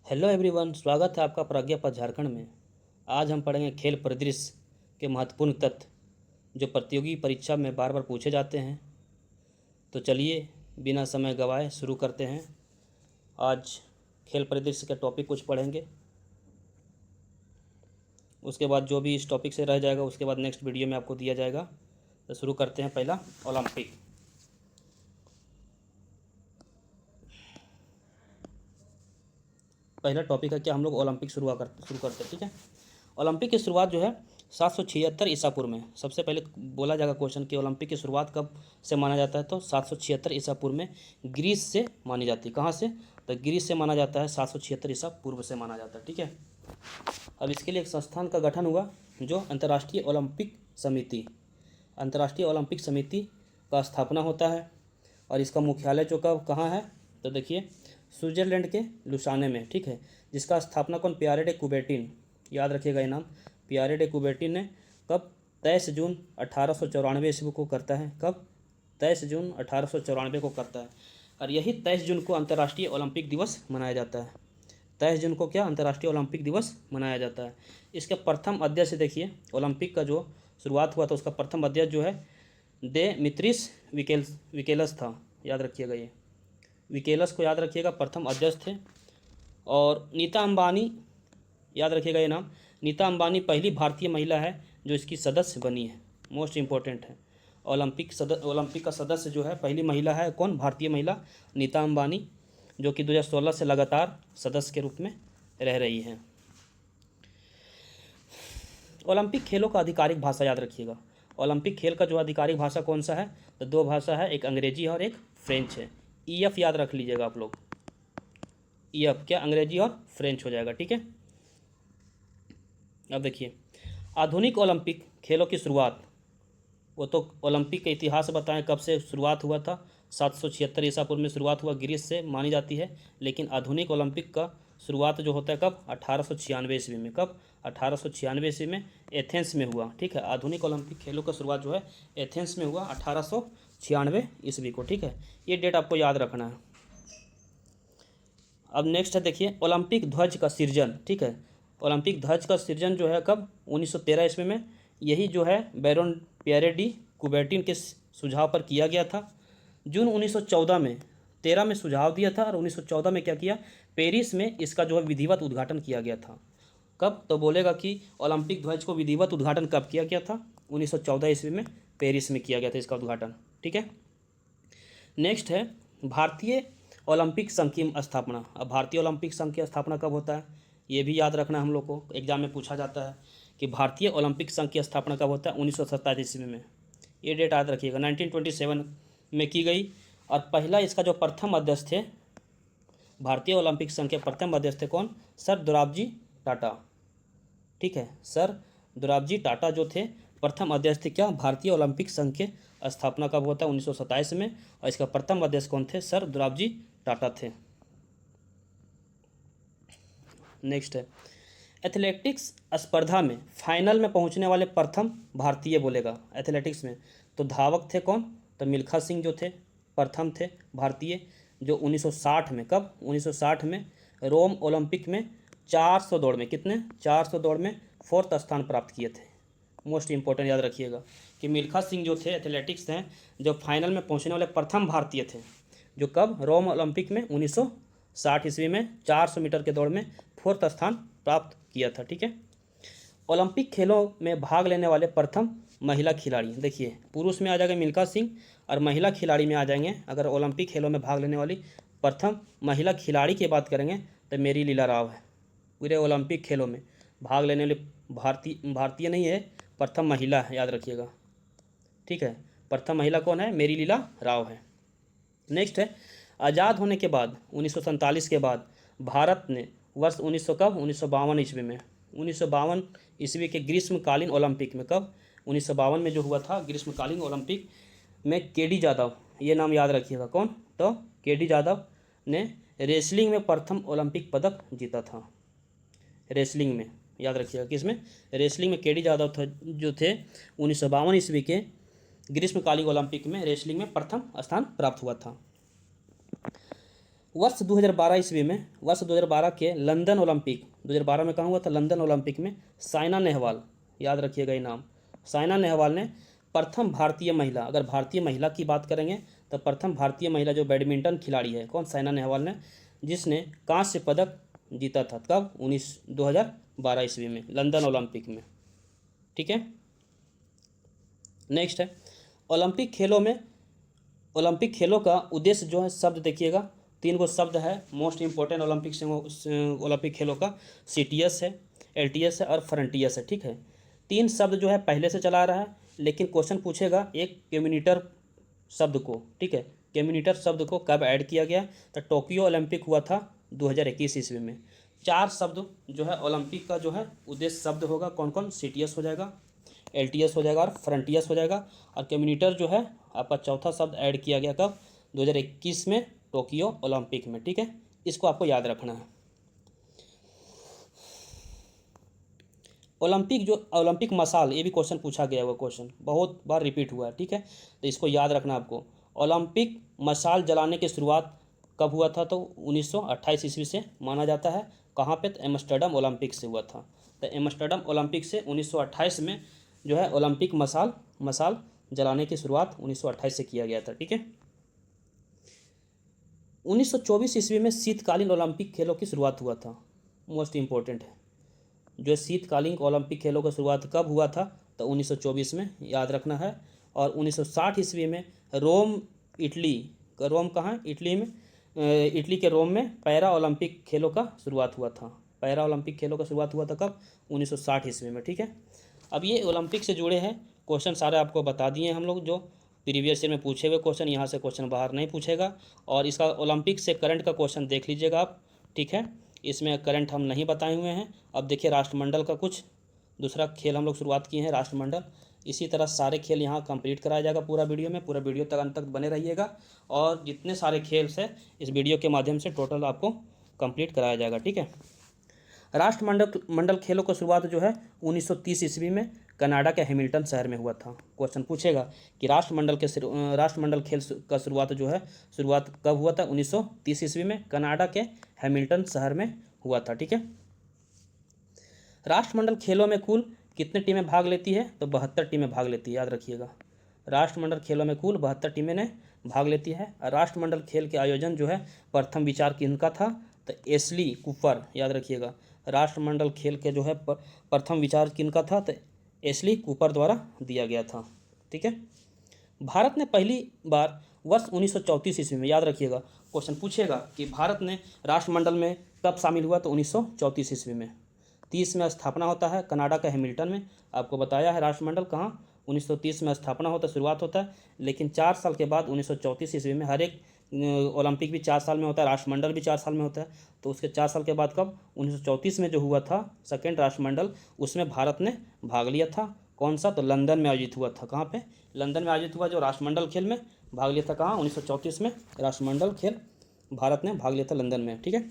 Hello everyone, स्वागत है आपका प्रज्ञा पथ झारखंड में। आज हम पढ़ेंगे खेल परिदृश्य के महत्वपूर्ण तथ्य जो प्रतियोगी परीक्षा में बार बार पूछे जाते हैं। तो चलिए बिना समय गवाए शुरू करते हैं। आज खेल परिदृश्य के टॉपिक कुछ पढ़ेंगे, उसके बाद जो भी इस टॉपिक से रह जाएगा उसके बाद नेक्स्ट वीडियो में आपको दिया जाएगा। तो शुरू करते हैं। पहला, ओलंपिक। पहला टॉपिक है क्या, हम लोग ओलंपिक शुरू करते हैं। ठीक है, ओलंपिक की शुरुआत जो है 776 ईसा पूर्व में। सबसे पहले बोला जाएगा क्वेश्चन कि ओलंपिक की शुरुआत कब से माना जाता है, तो 776 ईसा पूर्व में ग्रीस से मानी जाती है। कहाँ से? तो ग्रीस से माना जाता है, 776 ईसा पूर्व से माना जाता है। ठीक है, अब इसके लिए एक संस्थान का गठन हुआ जो अंतर्राष्ट्रीय ओलंपिक समिति का स्थापना होता है। और इसका मुख्यालय जो कहाँ है, तो देखिए स्विट्जरलैंड के लुसाने में। ठीक है, जिसका स्थापना कौन? पियरे डे कुबेर्टिन, याद रखिएगा ये नाम। पियरे डे कुबेर्टिन ने कब? 23 जून 1894 ईस्वी को करता है। कब? 23 जून 1894 को करता है। और यही 23 जून को अंतर्राष्ट्रीय ओलंपिक दिवस मनाया जाता है। 23 जून को क्या? अंतर्राष्ट्रीय ओलंपिक दिवस मनाया जाता है। इसके प्रथम अध्यक्ष देखिए, ओलंपिक का जो शुरुआत हुआ था उसका प्रथम अध्यक्ष जो है देमित्रिस विकेलस था, याद रखिएगा ये। विकेलस को याद रखिएगा, प्रथम अध्यक्ष थे। और नीता अंबानी, याद रखिएगा ये नाम। नीता अंबानी पहली भारतीय महिला है जो इसकी सदस्य बनी है। मोस्ट इम्पोर्टेंट है। ओलंपिक का सदस्य जो है पहली महिला है कौन? भारतीय महिला नीता अंबानी, जो कि 2016 से लगातार सदस्य के रूप में रह रही हैं। ओलंपिक खेलों का आधिकारिक भाषा याद रखिएगा। ओलंपिक खेल का जो आधिकारिक भाषा कौन सा है, तो दो भाषा है, एक अंग्रेजी और एक फ्रेंच है। EF याद रख लीजिएगा आप लोग। EF क्या? अंग्रेजी और फ्रेंच हो जाएगा। ठीक है, अब देखिए आधुनिक ओलंपिक खेलों की शुरुआत, वो तो ओलंपिक का इतिहास बताएं कब से शुरुआत हुआ था। 776 ईसा पूर्व में शुरुआत हुआ, ग्रीस से मानी जाती है। लेकिन आधुनिक ओलंपिक का शुरुआत जो होता है कब? 1896 ईस्वी में। कब? 1896 ईस्वी में एथेंस में हुआ। ठीक है, आधुनिक ओलंपिक खेलों का शुरुआत जो है एथेंस में हुआ 1896 ईस्वी को। ठीक है, ये डेट आपको याद रखना है। अब नेक्स्ट है देखिए ओलंपिक ध्वज का सृजन। ठीक है, ओलंपिक ध्वज का सृजन जो है कब? 1913 ईस्वी में। यही जो है बैरोन पियरे डी कुबेर्टिन के सुझाव पर किया गया था। जून 1914 में, 13 में सुझाव दिया था और 1914 में क्या किया? पेरिस में इसका जो है विधिवत उद्घाटन किया गया था। कब? तो बोलेगा कि ओलंपिक ध्वज को विधिवत उद्घाटन कब किया गया था? 1914 ईस्वी में पेरिस में किया गया था इसका उद्घाटन। ठीक है, नेक्स्ट है भारतीय ओलंपिक संघ की स्थापना। अब भारतीय ओलंपिक संघ की स्थापना कब होता है, ये भी याद रखना हम लोग को, एग्जाम में पूछा जाता है कि भारतीय ओलंपिक संघ की स्थापना कब होता है? 1927 ईस्वी में। ये डेट याद रखिएगा। 1927 में की गई। और पहला इसका जो प्रथम अध्यक्ष थे, भारतीय ओलंपिक संघ के प्रथम अध्यक्ष थे कौन? सर दोराबजी टाटा। ठीक है, सर दोराबजी टाटा जो थे प्रथम अध्यक्ष थे क्या? भारतीय ओलंपिक संघ के स्थापना कब होता है? 1927 में। और इसका प्रथम अध्यक्ष कौन थे? सर दोराबजी टाटा थे। नेक्स्ट है एथलेटिक्स स्पर्धा में फाइनल में पहुंचने वाले प्रथम भारतीय बोलेगा। एथलेटिक्स में तो धावक थे कौन? तो मिल्खा सिंह जो थे प्रथम थे भारतीय, जो 1960 में। कब? 1960 में रोम ओलंपिक में 400 दौड़ में, कितने? 400 दौड़ में 4th स्थान प्राप्त किए थे। मोस्ट इंपॉर्टेंट याद रखिएगा कि मिल्खा सिंह जो थे एथलेटिक्स हैं जो फाइनल में पहुंचने वाले प्रथम भारतीय थे, जो कब? रोम ओलंपिक में 1960 ईस्वी में 400 मीटर के दौड़ में 4th स्थान प्राप्त किया था। ठीक है, ओलंपिक खेलों में भाग लेने वाले प्रथम महिला खिलाड़ी देखिए, पुरुष में आ जाएगा मिल्खा सिंह और महिला खिलाड़ी में आ जाएंगे। अगर ओलंपिक खेलों में भाग लेने वाली प्रथम महिला खिलाड़ी की बात करेंगे तो मेरी लीला राव है। पूरे ओलंपिक खेलों में भाग लेने वाली भारतीय नहीं है, प्रथम महिला है, याद रखिएगा। ठीक है, प्रथम महिला कौन है? मेरी लीला राव है। नेक्स्ट है आज़ाद होने के बाद 1947 के बाद भारत ने वर्ष 1900 कब? 1952 ईस्वी में, 1952 ईस्वी के ग्रीष्मकालीन ओलंपिक में। कब? 1952 में जो हुआ था ग्रीष्मकालीन ओलंपिक में KD यादव, ये नाम याद रखिएगा। कौन? तो KD यादव ने रेसलिंग में प्रथम ओलंपिक पदक जीता था। रेसलिंग में याद रखिएगा, किसमें? रेसलिंग में KD यादव था जो थे 1952 ईस्वी के ग्रीष्मकालीन ओलंपिक में रेसलिंग में प्रथम स्थान प्राप्त हुआ था। वर्ष 2012 ईस्वी में, वर्ष 2012 के लंदन ओलंपिक, 2012 में कहाँ हुआ था, लंदन ओलंपिक में साइना नेहवाल, याद रखिएगा ये नाम, साइना नेहवाल ने प्रथम भारतीय महिला, अगर भारतीय महिला की बात करेंगे तो प्रथम भारतीय महिला जो बैडमिंटन खिलाड़ी है कौन, साइना नेहवाल ने, जिसने कांस्य पदक जीता था कब, 2012 ईस्वी में लंदन ओलंपिक में। ठीक है, नेक्स्ट है ओलंपिक खेलों में, ओलंपिक खेलों का उद्देश्य जो है, शब्द देखिएगा 3 गो शब्द है मोस्ट इंपॉर्टेंट ओलंपिक खेलों का, सीटीएस है, एलटीएस है और फ्रंटियस है। ठीक है, 3 शब्द जो है पहले से चला रहा है, लेकिन क्वेश्चन पूछेगा एक कम्यूनिटर शब्द को। ठीक है, कम्यूनिटर शब्द को कब ऐड किया गया, तो टोक्यो ओलंपिक हुआ था 2021 ईस्वी में। 4 शब्द जो है ओलंपिक का जो है उद्देश्य शब्द होगा, कौन कौन, सीटीएस हो जाएगा, एलटीएस हो जाएगा और फ्रंटियस हो जाएगा, और कम्यूनिटर जो है आपका चौथा शब्द ऐड किया गया कब, 2021 में टोक्यो ओलंपिक में। ठीक है, इसको आपको याद रखना है। ओलंपिक जो ओलंपिक मसाल, ये भी क्वेश्चन पूछा गया हुआ, क्वेश्चन बहुत बार रिपीट हुआ है। ठीक है, तो इसको याद रखना आपको। ओलंपिक मसाल जलाने की शुरुआत कब हुआ था, तो 1928 ईस्वी से माना जाता है। कहाँ पे, तो एम्स्टर्डम ओलंपिक से हुआ था। तो एम्स्टर्डम ओलंपिक से 1928 में जो है ओलंपिक मसाल जलाने की शुरुआत 1928 से किया गया था। ठीक है, 1924 ईस्वी में शीतकालीन ओलंपिक खेलों की शुरुआत हुआ था, मोस्ट इम्पोर्टेंट है। जो शीतकालीन ओलंपिक खेलों का शुरुआत कब हुआ था, तो 1924 में, याद रखना है। और 1960 ईस्वी में रोम, इटली का, रोम कहाँ, इटली में, इटली के रोम में पैरा ओलंपिक खेलों का शुरुआत हुआ था। पैरा ओलंपिक खेलों का शुरुआत हुआ था कब, 1960 ईस्वी में। ठीक है, अब ये ओलंपिक से जुड़े हैं क्वेश्चन सारे आपको बता दिए हम लोग, जो प्रीवियस ईयर में पूछे हुए क्वेश्चन, यहाँ से क्वेश्चन बाहर नहीं पूछेगा। और इसका ओलंपिक से करंट का क्वेश्चन देख लीजिएगा आप। ठीक है, इसमें करंट हम नहीं बताए हुए हैं। अब देखिए राष्ट्रमंडल का कुछ दूसरा खेल हम लोग शुरुआत किए हैं, राष्ट्रमंडल। इसी तरह सारे खेल यहाँ कंप्लीट कराया जाएगा पूरा वीडियो में, पूरा वीडियो तक अंत तक बने रहिएगा। और जितने सारे खेल से इस वीडियो के माध्यम से टोटल आपको कंप्लीट कराया जाएगा। ठीक है, राष्ट्रमंडल खेलों का शुरुआत जो है 1930 ईस्वी में कनाडा के हैमिल्टन शहर में हुआ था। क्वेश्चन पूछेगा कि राष्ट्रमंडल खेल का शुरुआत जो है, शुरुआत कब हुआ था, 1930 ईस्वी में कनाडा के हैमिल्टन शहर में हुआ था। ठीक है, राष्ट्रमंडल खेलों में कुल कितने टीमें भाग लेती है, तो 72 टीमें भाग लेती है, याद रखिएगा। राष्ट्रमंडल खेलों में कुल 72 टीमें ने भाग लेती है। राष्ट्रमंडल खेल के आयोजन जो है प्रथम विचार किनका था, तो एशली कूपर, याद रखिएगा। राष्ट्रमंडल खेल के जो है प्रथम विचार किनका था, तो एशली कूपर द्वारा दिया गया था। ठीक है, भारत ने पहली बार वर्ष 1934 ईस्वी में, याद रखिएगा, क्वेश्चन पूछेगा कि भारत ने राष्ट्रमंडल में कब शामिल हुआ, तो 1934 ईस्वी में। 30 में स्थापना होता है कनाडा के हैमिल्टन में, आपको बताया है राष्ट्रमंडल कहाँ, 1930 में स्थापना होता है, शुरुआत होता है। लेकिन 4 साल के बाद 1934 ईस्वी में, हर एक ओलंपिक भी 4 साल में होता है, राष्ट्रमंडल भी 4 साल में होता है। तो उसके 4 साल के बाद कब, 1934 में जो हुआ था सेकेंड राष्ट्रमंडल, उसमें भारत ने भाग लिया था। कौन सा, तो लंदन में आयोजित हुआ था। कहाँ पे, लंदन में आयोजित हुआ जो राष्ट्रमंडल खेल में भाग लिया था। कहाँ, 1934 में राष्ट्रमंडल खेल भारत ने भाग लिया था लंदन में। ठीक है,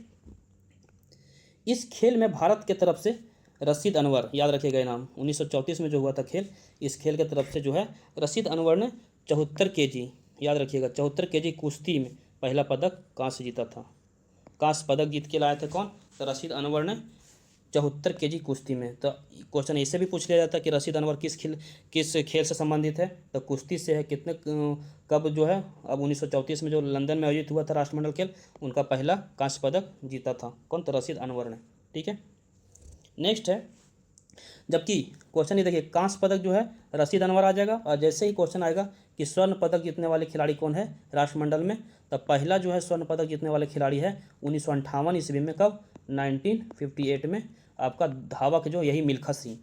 इस खेल में भारत के तरफ से रशीद अनवर, याद रखिएगा नाम, 1934 में जो हुआ था खेल, इस खेल के तरफ से जो है रशीद अनवर ने 74 kg, याद रखिएगा 74 kg कुश्ती में पहला पदक कांस्य जीता था। कांस्य पदक जीत के लाए थे कौन, तो रशीद अनवर ने 74 kg कुश्ती में। तो क्वेश्चन ऐसे भी पूछ लिया जाता है कि रशीद अनवर किस खेल से संबंधित है, तो कुश्ती से है। कितने कब जो है, अब 1934 में जो लंदन में आयोजित हुआ था राष्ट्रमंडल खेल, उनका पहला कांस्य पदक जीता था कौन, तो रशीद अनवर ने। ठीक है, नेक्स्ट है, जबकि क्वेश्चन ये देखिए कांस्य पदक जो है रशीद अनवर आ जाएगा, और जैसे ही क्वेश्चन आएगा कि स्वर्ण पदक जीतने वाले खिलाड़ी कौन है राष्ट्रमंडल में, तब पहला जो है स्वर्ण पदक जीतने वाले खिलाड़ी है 1958 ईस्वी में, कब, 1958 में आपका धावक जो यही मिल्खा सिंह,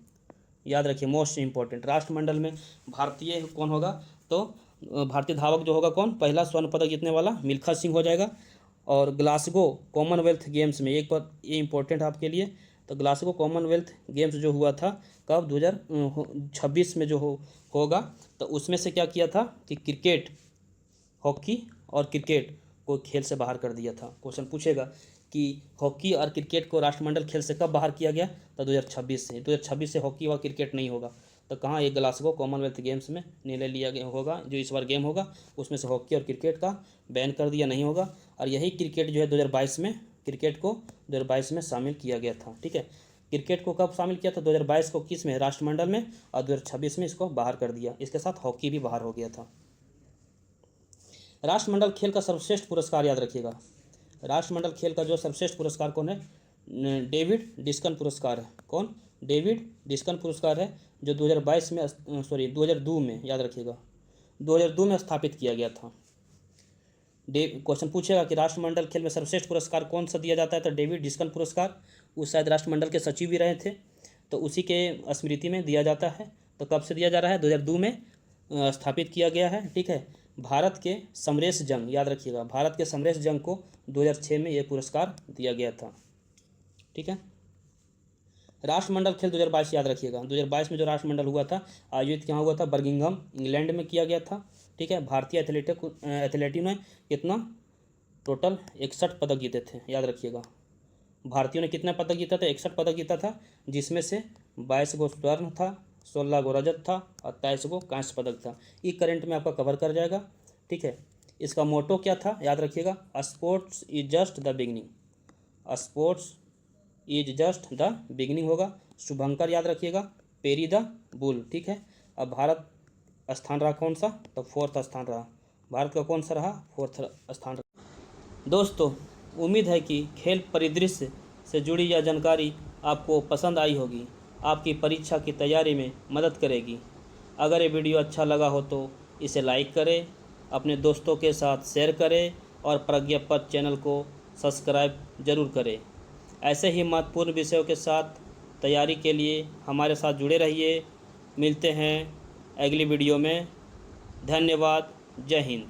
याद रखिए मोस्ट इंपॉर्टेंट। राष्ट्रमंडल में भारतीय कौन होगा, तो भारतीय धावक जो होगा कौन, पहला स्वर्ण पदक जीतने वाला मिल्खा सिंह हो जाएगा। और ग्लासगो कॉमनवेल्थ गेम्स में, एक बार ये इंपॉर्टेंट है आपके लिए, तो ग्लासगो कॉमनवेल्थ गेम्स जो हुआ था कब, 2026 में जो होगा, तो उसमें से क्या किया था कि क्रिकेट, हॉकी और क्रिकेट को खेल से बाहर कर दिया था। क्वेश्चन पूछेगा कि हॉकी और क्रिकेट को राष्ट्रमंडल खेल से कब बाहर किया गया, तो 2026 से। 2026 से हॉकी और क्रिकेट नहीं होगा, तो कहाँ ये ग्लासगो कॉमनवेल्थ गेम्स में निर्णय लिया गया होगा, जो इस बार गेम होगा उसमें से हॉकी और क्रिकेट का बैन कर दिया नहीं होगा। और यही क्रिकेट जो है 2022 में, क्रिकेट को 2022 में शामिल किया गया था। ठीक है, क्रिकेट को कब शामिल किया था? 2022 को किस में? राष्ट्रमंडल में। और 2026 में इसको बाहर कर दिया। इसके साथ हॉकी भी बाहर हो गया था। राष्ट्रमंडल खेल का सर्वश्रेष्ठ पुरस्कार याद रखिएगा। राष्ट्रमंडल खेल का जो सर्वश्रेष्ठ पुरस्कार कौन है? डेविड डिस्कन पुरस्कार है। कौन? डेविड डिस्कन पुरस्कार है, जो 2022 में 2002 में, याद रखिएगा, 2002 में स्थापित किया गया था। क्वेश्चन पूछेगा कि राष्ट्रमंडल खेल में सर्वश्रेष्ठ पुरस्कार कौन सा दिया जाता है, तो डेविड डिस्कन पुरस्कार। वो शायद राष्ट्रमंडल के सचिव भी रहे थे, तो उसी के स्मृति में दिया जाता है। तो कब से दिया जा रहा है? 2002 में स्थापित किया गया है। ठीक है, भारत के समरेश जंग, याद रखिएगा, भारत के समरेश जंग को 2006 में ये पुरस्कार दिया गया था। ठीक है, राष्ट्रमंडल खेल 2022 याद रखिएगा। 2022 में जो राष्ट्रमंडल हुआ था, आयोजित कहाँ हुआ था? बर्मिंघम, इंग्लैंड में किया गया था। ठीक है, भारतीय एथलीटों ने कितना टोटल 61 पदक जीते थे, याद रखिएगा। भारतीयों ने कितना पदक जीता था? 61 पदक जीता था, जिसमें से 22 गो स्वर्ण था, 16 गो रजत था और 23 गो कांस्य पदक था। ये करंट में आपका कवर कर जाएगा। ठीक है, इसका मोटो क्या था? याद रखिएगा, sports is just the beginning. Sports is just the beginning होगा। शुभंकर याद रखिएगा, पेरी द बुल। ठीक है, अब भारत स्थान रहा कौन सा? तो 4th स्थान रहा। भारत का कौन सा रहा? 4th स्थान रहा। दोस्तों, उम्मीद है कि खेल परिदृश्य से जुड़ी यह जानकारी आपको पसंद आई होगी, आपकी परीक्षा की तैयारी में मदद करेगी। अगर ये वीडियो अच्छा लगा हो तो इसे लाइक करें, अपने दोस्तों के साथ शेयर करें और प्रज्ञापद चैनल को सब्सक्राइब जरूर करें। ऐसे ही महत्वपूर्ण विषयों के साथ तैयारी के लिए हमारे साथ जुड़े रहिए। मिलते हैं अगली वीडियो में। धन्यवाद। जय हिंद।